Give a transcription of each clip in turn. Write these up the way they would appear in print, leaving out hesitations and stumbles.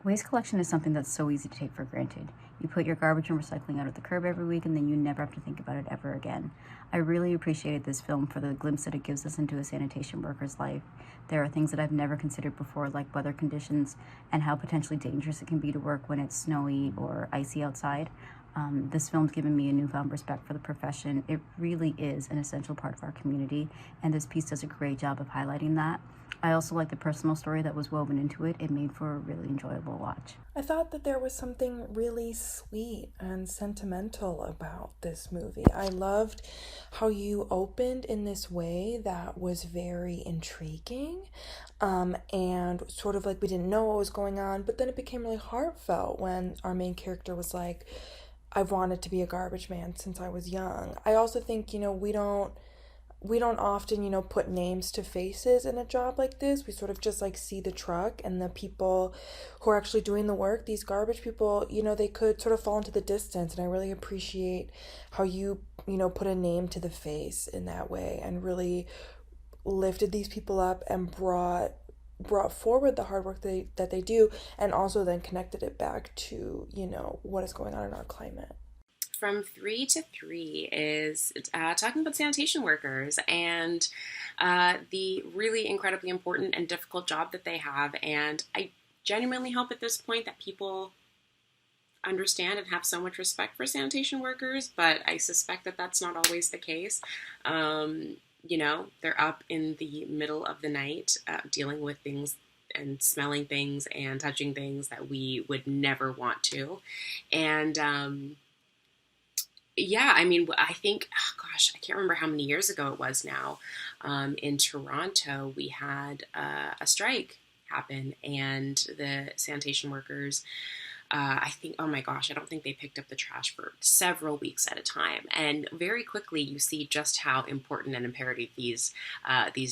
Waste collection is something that's so easy to take for granted. You put your garbage and recycling out at the curb every week and then you never have to think about it ever again. I really appreciated this film for the glimpse that it gives us into a sanitation worker's life. There are things that I've never considered before, like weather conditions and how potentially dangerous it can be to work when it's snowy or icy outside. This film's given me a newfound respect for the profession. It really is an essential part of our community, and this piece does a great job of highlighting that. I also like the personal story that was woven into it. It made for a really enjoyable watch. I thought that there was something really sweet and sentimental about this movie. I loved how you opened in this way that was very intriguing, and sort of like we didn't know what was going on, but then it became really heartfelt when our main character was like, I've wanted to be a garbage man since I was young. I also think, we don't often, put names to faces in a job like this. We sort of just like see the truck and the people who are actually doing the work. These garbage people, they could sort of fall into the distance. And I really appreciate how you put a name to the face in that way and really lifted these people up and brought forward the hard work that they do, and also then connected it back to what is going on in our climate. From 3 to 3 is talking about sanitation workers and the really incredibly important and difficult job that they have. And I genuinely hope at this point that people understand and have so much respect for sanitation workers, but I suspect that that's not always the case. They're up in the middle of the night dealing with things and smelling things and touching things that we would never want to. And I think, I can't remember how many years ago it was now. In Toronto, we had a strike happen, and the sanitation workers, I don't think they picked up the trash for several weeks at a time. And very quickly, you see just how important and imperative these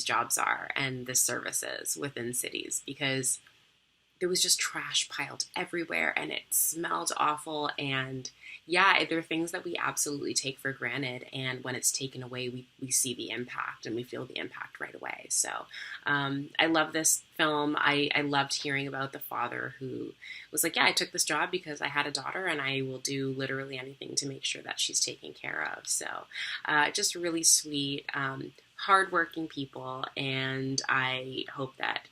jobs are and the services within cities, because there was just trash piled everywhere and it smelled awful. And yeah, there are things that we absolutely take for granted, and when it's taken away, we see the impact and we feel the impact right away. So I love this film. I loved hearing about the father who was like, yeah, I took this job because I had a daughter and I will do literally anything to make sure that she's taken care of. So just really sweet, hardworking people, and I hope that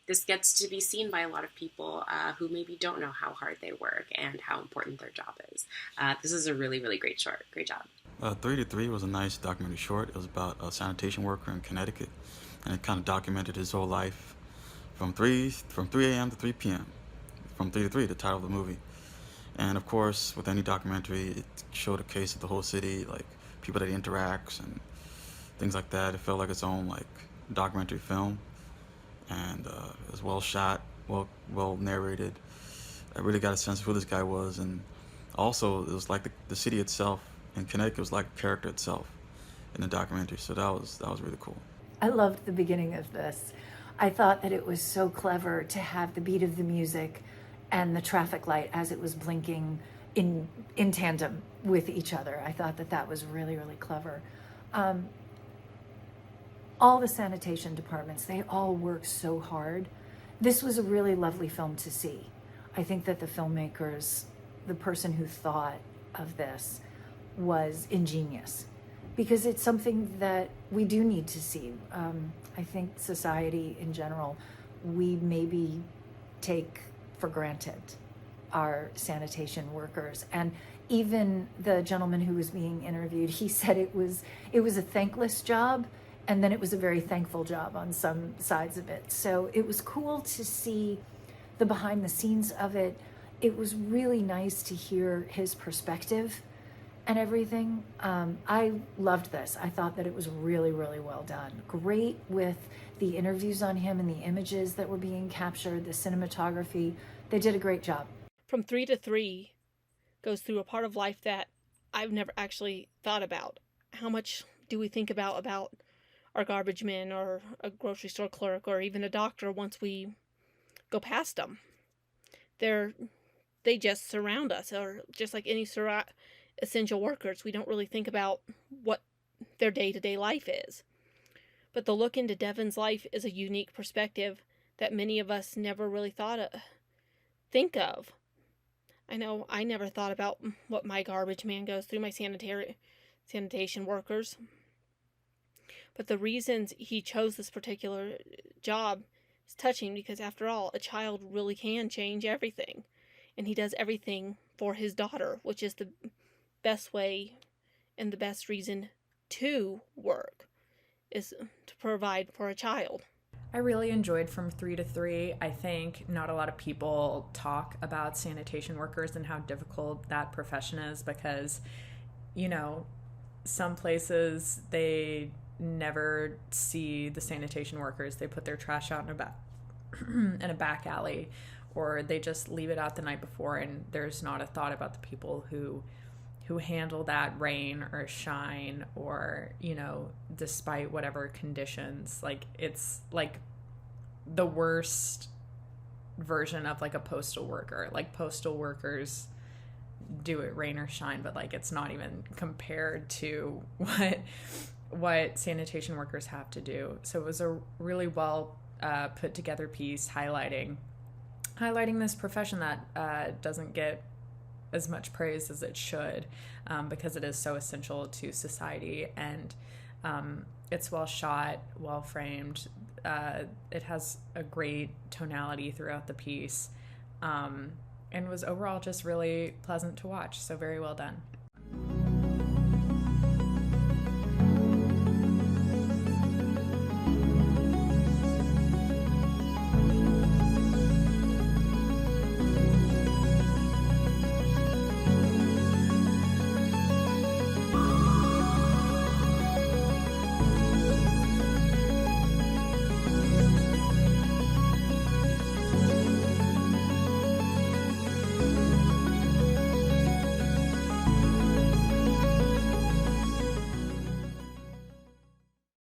this gets to be seen by a lot of people who maybe don't know how hard they work and how important their job is. This is a really, really great short. Great job. 3 to 3 was a nice documentary short. It was about a sanitation worker in Connecticut, and it kind of documented his whole life from 3 a.m. to 3 p.m. From 3 to 3, the title of the movie. And of course, with any documentary, it showed a case of the whole city, like people that he interacts and things like that. It felt like its own like documentary film. And it was well shot, well narrated. I really got a sense of who this guy was, and also it was like the city itself in Connecticut was like a character itself in the documentary. So that was really cool. I loved the beginning of this. I thought that it was so clever to have the beat of the music and the traffic light as it was blinking in tandem with each other. I thought that was really, really clever. All the sanitation departments, they all work so hard. This was a really lovely film to see. I think that the filmmakers, the person who thought of this was ingenious, because it's something that we do need to see. I think society in general, we maybe take for granted our sanitation workers. And even the gentleman who was being interviewed, he said it was a thankless job, and then it was a very thankful job on some sides of it. So it was cool to see the behind the scenes of it. It was really nice to hear his perspective and everything. I loved this. I thought that it was really, really well done. Great with the interviews on him and the images that were being captured, the cinematography. They did a great job. From 3 to 3 goes through a part of life that I've never actually thought about. How much do we think about our garbage men or a grocery store clerk or even a doctor once we go past them? They just surround us, or just like any essential workers, we don't really think about what their day-to-day life is. But the look into Devin's life is a unique perspective that many of us never really think of. I know I never thought about what my garbage man goes through, my sanitation workers. But the reasons he chose this particular job is touching, because after all, a child really can change everything. And he does everything for his daughter, which is the best way and the best reason to work, is to provide for a child. I really enjoyed From 3 to 3. I think not a lot of people talk about sanitation workers and how difficult that profession is, because, you know, some places they never see the sanitation workers. They put their trash out in a back alley, or they just leave it out the night before, and there's not a thought about the people who handle that rain or shine, or, you know, despite whatever conditions. Like, it's like the worst version of like a postal worker. Like, postal workers do it rain or shine, but like it's not even compared to what sanitation workers have to do. So it was a really well put together piece highlighting this profession that doesn't get as much praise as it should, because it is so essential to society. And it's well shot, well framed. It has a great tonality throughout the piece, and was overall just really pleasant to watch. So very well done.